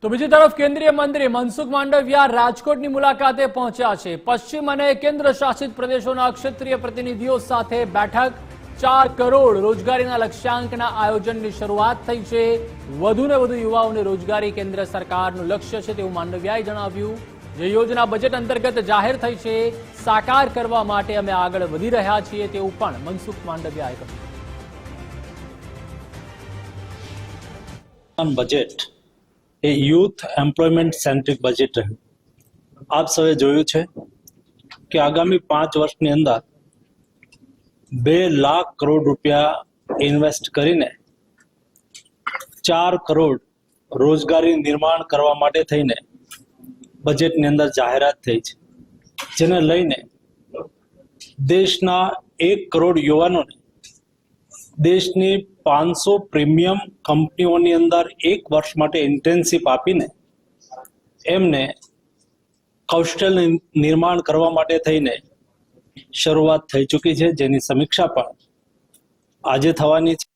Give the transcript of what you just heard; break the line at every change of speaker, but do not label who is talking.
તો બીજી તરફ કેન્દ્રીય મંત્રી મનસુખ માંડવિયા રાજકોટની મુલાકાતે પહોંચ્યા છે। પશ્ચિમ અને કેન્દ્ર શાસિત પ્રદેશોના ક્ષેત્રીય પ્રતિનિધિઓ સાથે બેઠક। 4 કરોડ રોજગારીના લક્ષ્યાંકના આયોજનની શરૂઆત થઈ છે। વધુને વધુ યુવાઓને રોજગારી કેન્દ્ર સરકારનું લક્ષ્ય છે તેવું માંડવિયાએ જણાવ્યું। જે યોજના બજેટ અંતર્ગત જાહેર થઈ છે સાકાર કરવા માટે અમે આગળ વધી રહ્યા છીએ તેવું પણ મનસુખ માંડવિયાએ કહ્યું।
બજેટ એ યુથ એમ્પ્લોયમેન્ટ સેન્ટ્રિક બજેટ રહ્યું। આપ સૌએ જોયું છે કે આગામી 5 વર્ષની અંદર 2 લાખ કરોડ રૂપિયા ઇન્વેસ્ટ કરીને 4 કરોડ રોજગારી નિર્માણ કરવા માટે થઈને બજેટની અંદર જાહેરાત થઈ છે, જેને લઈને દેશના 1 કરોડ યુવાનોને દેશની 500 પ્રીમિયમ કંપનીઓની અંદર 1 વર્ષ માટે ઇન્ટર્નશીપ આપીને એમને કૌશલ્ય નિર્માણ કરવા માટે થઈને શરૂઆત થઈ ચૂકી છે, જેની સમીક્ષા પણ આજે થવાની છે।